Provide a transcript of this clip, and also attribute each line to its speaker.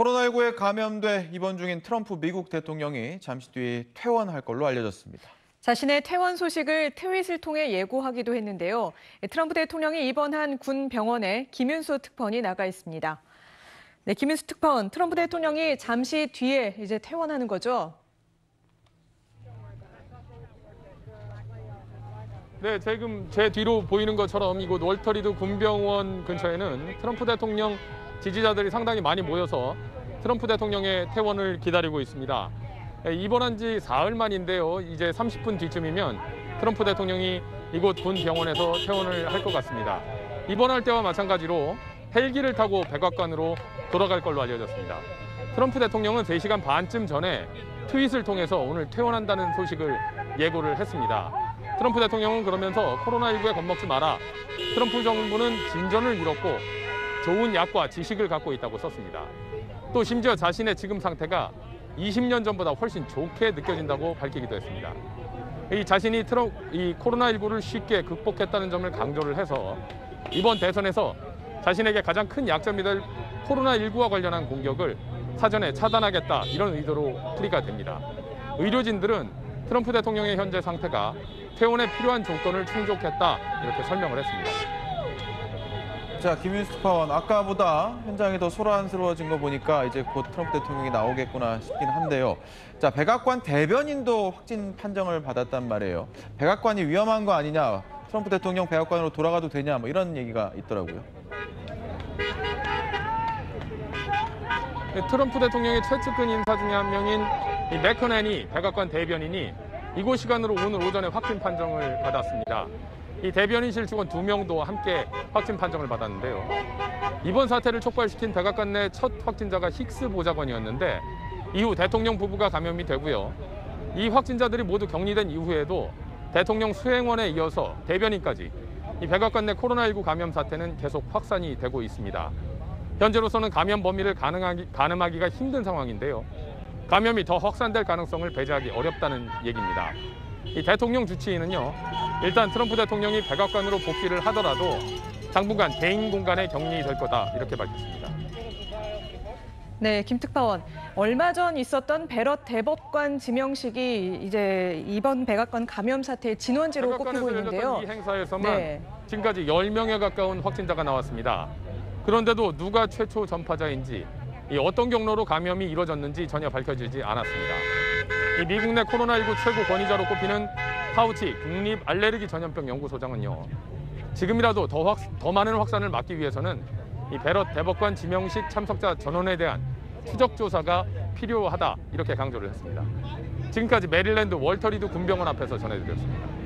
Speaker 1: 코로나19에 감염돼 입원 중인 트럼프 미국 대통령이 잠시 뒤에 퇴원할 걸로 알려졌습니다.
Speaker 2: 자신의 퇴원 소식을 트윗을 통해 예고하기도 했는데요. 트럼프 대통령이 입원한 군 병원에 김윤수 특파원이 나가 있습니다. 네, 김윤수 특파원, 트럼프 대통령이 잠시 뒤에 이제 퇴원하는 거죠?
Speaker 3: 네, 지금 제 뒤로 보이는 것처럼 이곳 월터리드 군병원 근처에는 트럼프 대통령 지지자들이 상당히 많이 모여서 트럼프 대통령의 퇴원을 기다리고 있습니다. 입원한 지 사흘 만인데요. 이제 30분 뒤쯤이면 트럼프 대통령이 이곳 군 병원에서 퇴원을 할 것 같습니다. 입원할 때와 마찬가지로 헬기를 타고 백악관으로 돌아갈 걸로 알려졌습니다. 트럼프 대통령은 3시간 반쯤 전에 트윗을 통해서 오늘 퇴원한다는 소식을 예고를 했습니다. 트럼프 대통령은 그러면서 코로나19에 겁먹지 마라. 트럼프 정부는 진전을 이뤘고 좋은 약과 지식을 갖고 있다고 썼습니다. 또 심지어 자신의 지금 상태가 20년 전보다 훨씬 좋게 느껴진다고 밝히기도 했습니다. 이 자신이 이 코로나19를 쉽게 극복했다는 점을 강조를 해서 이번 대선에서 자신에게 가장 큰 약점이 될 코로나19와 관련한 공격을 사전에 차단하겠다 이런 의도로 풀이가 됩니다. 의료진들은 트럼프 대통령의 현재 상태가 퇴원에 필요한 조건을 충족했다 이렇게 설명을 했습니다.
Speaker 1: 자, 김윤수 특파원, 아까보다 현장이 더 소란스러워진 거 보니까 이제 곧 트럼프 대통령이 나오겠구나 싶긴 한데요. 자, 백악관 대변인도 확진 판정을 받았단 말이에요. 백악관이 위험한 거 아니냐, 트럼프 대통령 백악관으로 돌아가도 되냐, 뭐 이런 얘기가 있더라고요.
Speaker 3: 네, 트럼프 대통령의 최측근 인사 중에 한 명인 이 맥커넨이 백악관 대변인이 이곳 시간으로 오늘 오전에 확진 판정을 받았습니다. 이 대변인실 직원 2명도 함께 확진 판정을 받았는데요. 이번 사태를 촉발시킨 백악관 내 첫 확진자가 힉스 보좌관이었는데 이후 대통령 부부가 감염이 되고요. 이 확진자들이 모두 격리된 이후에도 대통령 수행원에 이어서 대변인까지 이 백악관 내 코로나19 감염 사태는 계속 확산이 되고 있습니다. 현재로서는 감염 범위를 가늠하기가 힘든 상황인데요. 감염이 더 확산될 가능성을 배제하기 어렵다는 얘기입니다. 이 대통령 주치의는요, 일단 트럼프 대통령이 백악관으로 복귀를 하더라도 당분간 개인 공간에 격리될 거다 이렇게 밝혔습니다.
Speaker 2: 네, 김 특파원. 얼마 전 있었던 베럿 대법관 지명식이 이제 이번 백악관 감염 사태의 진원지로 꼽히고 있는데요.
Speaker 3: 이 행사에서만 지금까지 10명에 가까운 확진자가 나왔습니다. 그런데도 누가 최초 전파자인지 어떤 경로로 감염이 이루어졌는지 전혀 밝혀지지 않았습니다. 이 미국 내 코로나19 최고 권위자로 꼽히는 파우치 국립 알레르기 전염병 연구소장은요, 지금이라도 더 많은 확산을 막기 위해서는 이 베럿 대법관 지명식 참석자 전원에 대한 추적 조사가 필요하다 이렇게 강조를 했습니다. 지금까지 메릴랜드 월터리드 군병원 앞에서 전해드렸습니다.